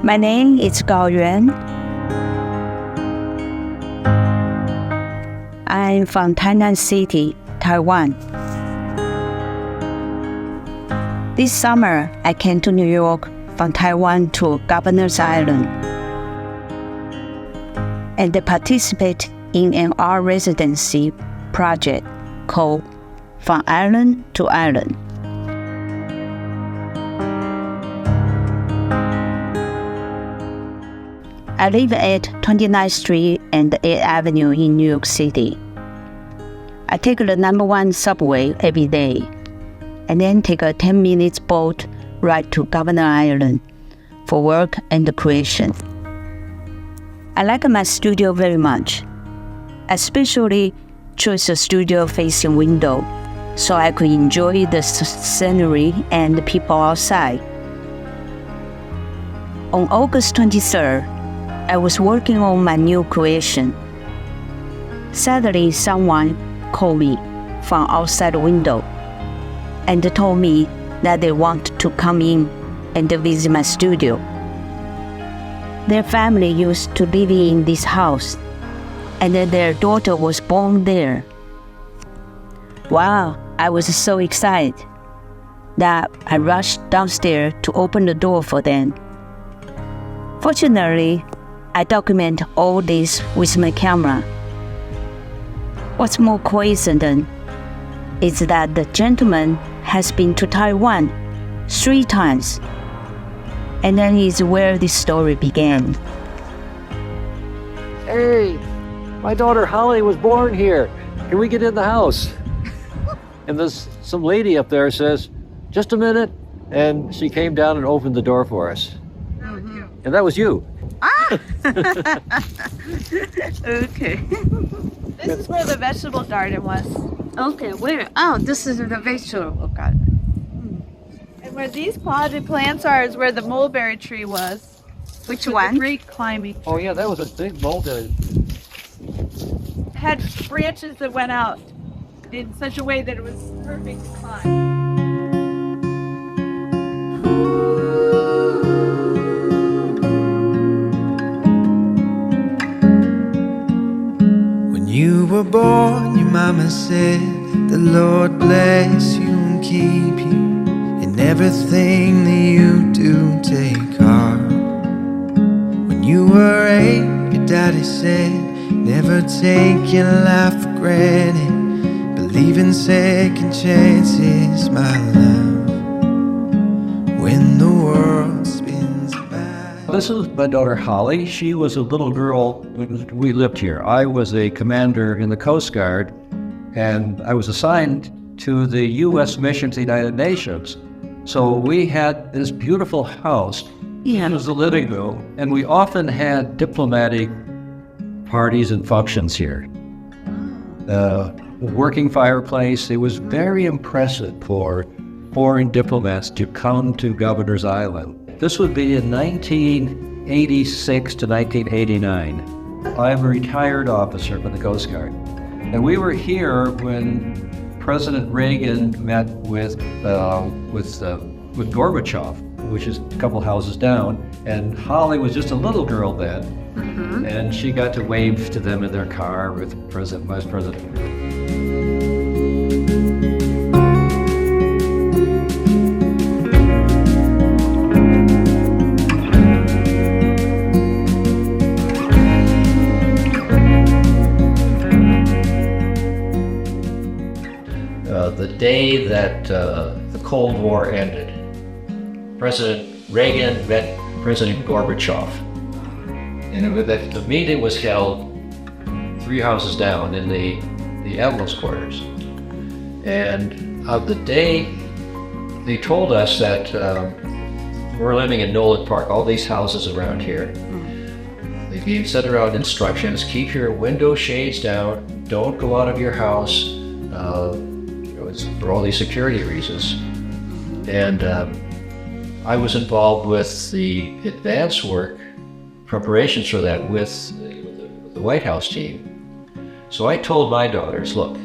My name is Gao Yuan. I'm from Tainan City, Taiwan. This summer, I came to New York from Taiwan to Governor's Island and participate in an art residency project called From Island to Island. I live at 29th Street and 8th Avenue in New York City. I take the #1 subway every day, and then take a 10-minute boat ride to Governor Island for work and creation. I like my studio very much. I especially chose a studio facing window so I could enjoy the scenery and the people outside. On August 23rd, I was working on my new creation. Suddenly, someone called me from outside the window and told me that they want to come in and visit my studio. Their family used to live in this house, and their daughter was born there. Wow, I was so excited that I rushed downstairs to open the door for them. Fortunately, I document all this with my camera. What's more coincidental is that the gentleman has been to Taiwan 3 times, and that is where this story began. Hey, my daughter Holly was born here. Can we get in the house? And there's some lady up there says, just a minute. And she came down and opened the door for us. And that was you. Okay. This is where the vegetable garden was. Okay, where? Oh, this is the vegetable garden. And where these potted plants are is where the mulberry tree was. Which With one? the great climbing. Oh yeah, that was a big mulberry. It had branches that went out in such a way that it was perfect to climb. You were born, your mama said, the Lord bless you and keep you. In everything that you do, take heart. When you were 8, your daddy said, never take your life for granted. Believe in second chances, my love. When the world spins by. This is my daughter Holly. She was a little girl when we lived here. I was a commander in the Coast Guard, and I was assigned to the U.S. mission to the United Nations. So we had this beautiful house. Yeah. It was the living room, and we often had diplomatic parties and functions here. Working fireplace. It was very impressive for foreign diplomats to come to Governor's Island. This would be in 1986 to 1989. I'm a retired officer from the Coast Guard. And we were here when President Reagan met with Gorbachev, which is a couple houses down. And Holly was just a little girl then. Mm-hmm. And she got to wave to them in their car with Vice President. The day that the Cold War ended, President Reagan met President Gorbachev. And the meeting was held 3 houses down in the Admiral's quarters. And the day they told us that we're living in Nolan Park, all these houses around here. They gave sent around instructions: keep your window shades down, don't go out of your house. It's for all these security reasons. And I was involved with the advance work, preparations for that with the White House team. So I told my daughters, look,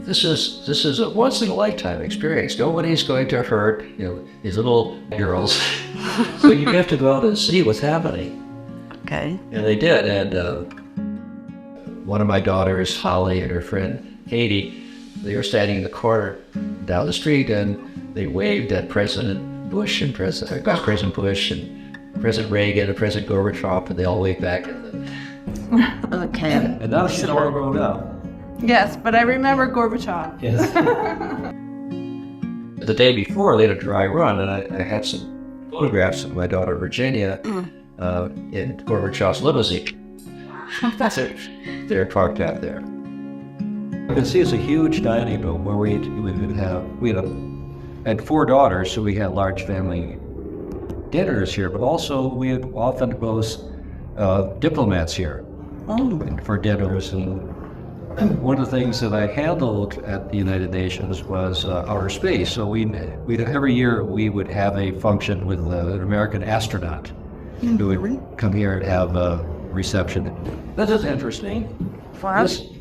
this is a once in a lifetime experience. Nobody's going to hurt, these little girls. So you have to go out and see what's happening. Okay. And they did. And one of my daughters, Holly, and her friend Katie, they were standing in the corner down the street, and they waved at President Bush and President Bush and President Reagan and President Gorbachev, and they all waved back at them. Okay. And now she's all grown up. Yes, but I remember Gorbachev. Yes. The day before, they had a dry run, and I had some photographs of my daughter Virginia in Gorbachev's limousine. That's it. They're parked out there. You can see it's a huge dining room where we had 4 daughters, so we had large family dinners here, but also we would often host diplomats here for dinners. And one of the things that I handled at the United Nations was outer space. So every year we would have a function with an American astronaut who would come here and have a reception. This is interesting.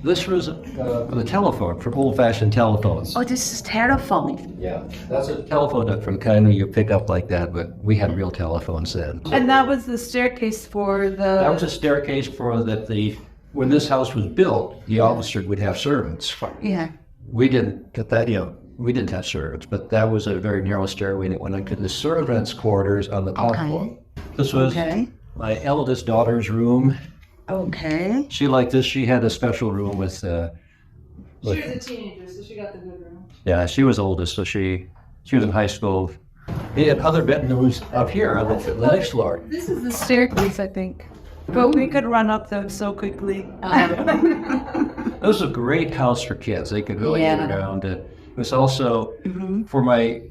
This was the telephone, for old-fashioned telephones. Oh, this is telephone. Yeah, that's a telephone that from kind of you pick up like that, but we had real telephones then. And that was the staircase for the... That was a staircase for that when this house was built, the officer would have servants. Yeah. We didn't get that, we didn't have servants, but that was a very narrow stairway that went into the servants' quarters on the top floor. This was my eldest daughter's room. Okay. She liked this. She had a special room with... She was a teenager, so she got the good room. Yeah, she was oldest, so she was in high school. They had other bedrooms up here on the next floor. This is the staircase, I think. But we could run up them so quickly. It was a great house for kids. They could really get around. It was also, for my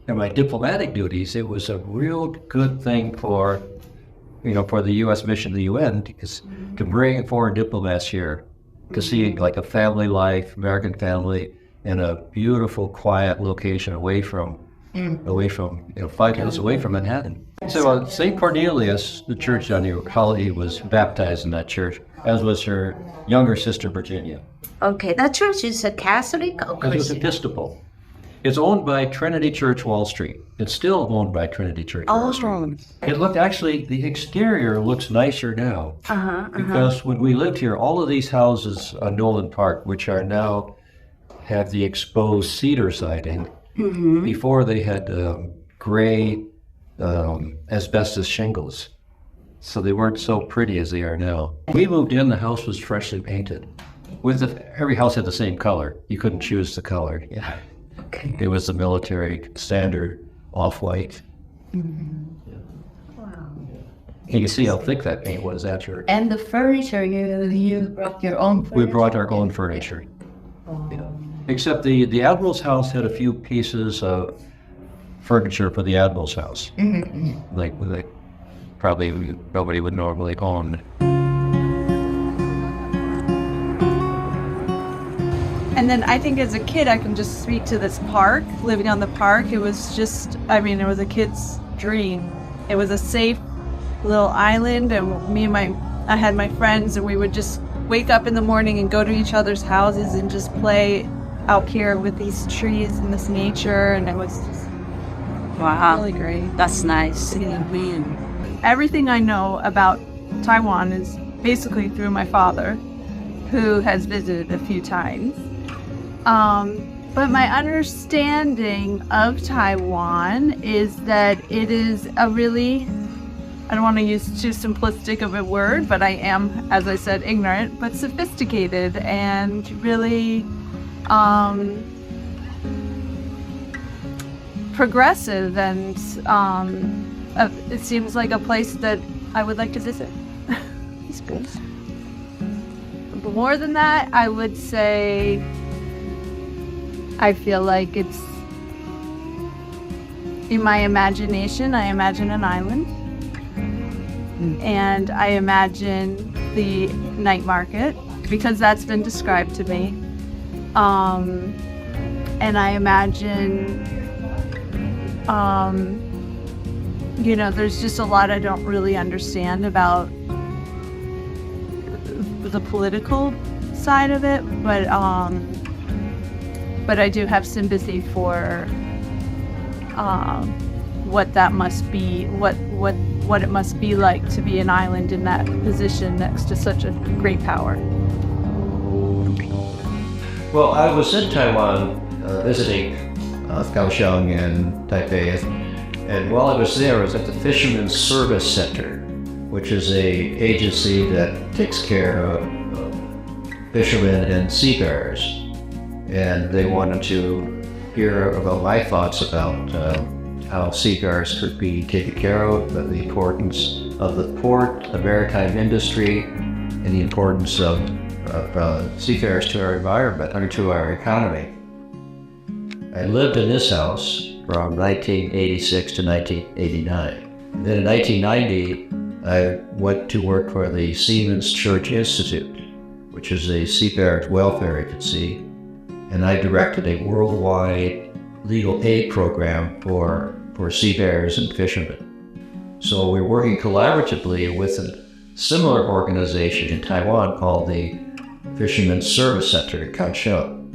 diplomatic duties, it was a real good thing for the U.S. mission to the UN, because to bring foreign diplomats here to see like a family life, American family, in a beautiful, quiet location away from 5 minutes away from Manhattan. So St. Cornelius, the church down here, Holly was baptized in that church, as was her younger sister, Virginia. Okay, that church is a Catholic or It was Christian? Episcopal. It's owned by Trinity Church, Wall Street. It's still owned by Trinity Church. Oh, Wall Street. It looked the exterior looks nicer now. Because when we lived here, all of these houses on Nolan Park, which are now have the exposed cedar siding, before they had gray asbestos shingles. So they weren't so pretty as they are now. We moved in, the house was freshly painted. Every house had the same color. You couldn't choose the color. Yeah. Okay. It was the military standard off-white. Wow. You can see how thick that paint was at your... And the furniture, you brought your own furniture? We brought our own furniture. Yeah. Except the Admiral's house had a few pieces of furniture for the Admiral's house. Like probably nobody would normally own. And then I think as a kid, I can just speak to this park, living on the park. It was just, it was a kid's dream. It was a safe little island, and I had my friends, and we would just wake up in the morning and go to each other's houses and just play out here with these trees and this nature, and it was just really great. That's nice. Everything I know about Taiwan is basically through my father, who has visited a few times. But my understanding of Taiwan is that it is a really, I don't want to use too simplistic of a word, but I am, as I said, ignorant, but sophisticated and really progressive, and it seems like a place that I would like to visit. It's good. But more than that, I would say I feel like it's, in my imagination, I imagine an island. And I imagine the night market, because that's been described to me. And I imagine, there's just a lot I don't really understand about the political side of it, but but I do have sympathy for what that must be, what it must be like to be an island in that position next to such a great power. Well, I was in Taiwan visiting Kaohsiung and Taipei, and while I was there, I was at the Fishermen's Service Center, which is a agency that takes care of fishermen and seafarers. And they wanted to hear about my thoughts about how seafarers could be taken care of, the importance of the port, the maritime industry, and the importance of seafarers to our environment and to our economy. I lived in this house from 1986 to 1989. Then in 1990, I went to work for the Stevenson Church Institute, which is a seafarers' welfare agency, and I directed a worldwide legal aid program for seafarers and fishermen. So we're working collaboratively with a similar organization in Taiwan called the Fishermen's Service Center in Kaohsiung.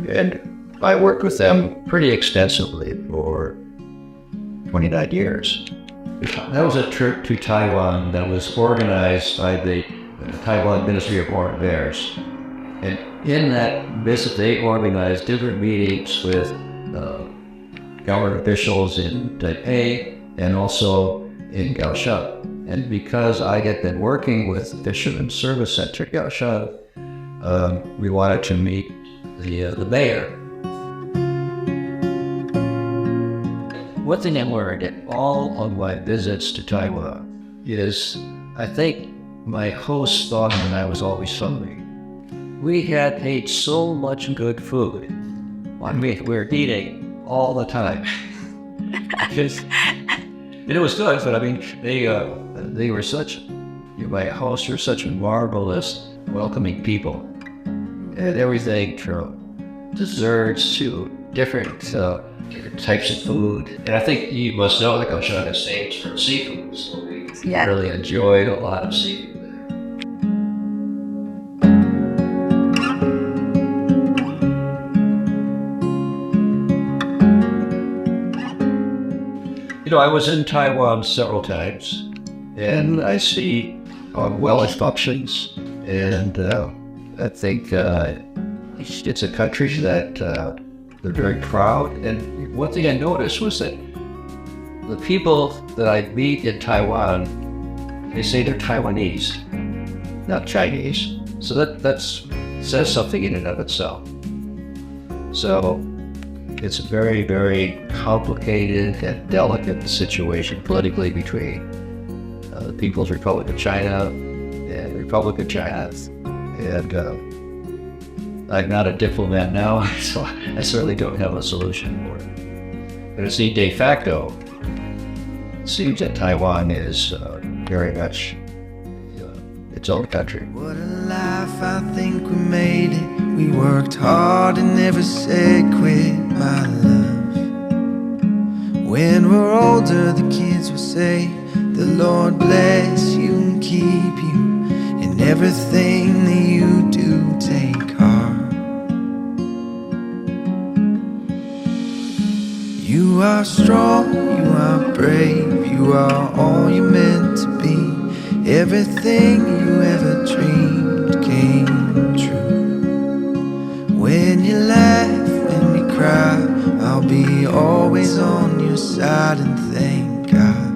And I worked with them pretty extensively for 29 years. That was a trip to Taiwan that was organized by the Taiwan Ministry of Foreign Affairs. And in that visit, they organized different meetings with government officials in Taipei and also in Kaohsiung. And because I had been working with the Fishermen's Service Center in Kaohsiung, we wanted to meet the mayor. One thing I learned in all of my visits to Taiwan is, I think my host thought that I was always hungry. We had ate so much good food. I mean, we were eating all the time. And it was good, but I mean, they were such, my hosts were such marvelous, welcoming people. And everything from desserts to different types of food. And I think you must know that Kaohsiung has names for seafood, so we really enjoyed a lot of seafood there. You know, I was in Taiwan several times, and I see well it functions, and I think it's a country that they're very proud. And one thing I noticed was that the people that I meet in Taiwan, they say they're Taiwanese, not Chinese. So that says something in and of itself. So it's a very, very complicated and delicate situation politically between the People's Republic of China and the Republic of China. And I'm not a diplomat now, so I certainly don't have a solution for it. But it's de facto. It seems that Taiwan is very much its own country. What a life, I think we made it. We worked hard and never said quit, my love. When we're older, the kids will say, the Lord bless you and keep you. In everything that you do, take heart. You are strong, you are brave, you are all you're meant to be. Everything you ever dreamed came true. When you laugh, when we cry, I'll be always on your side, and thank God.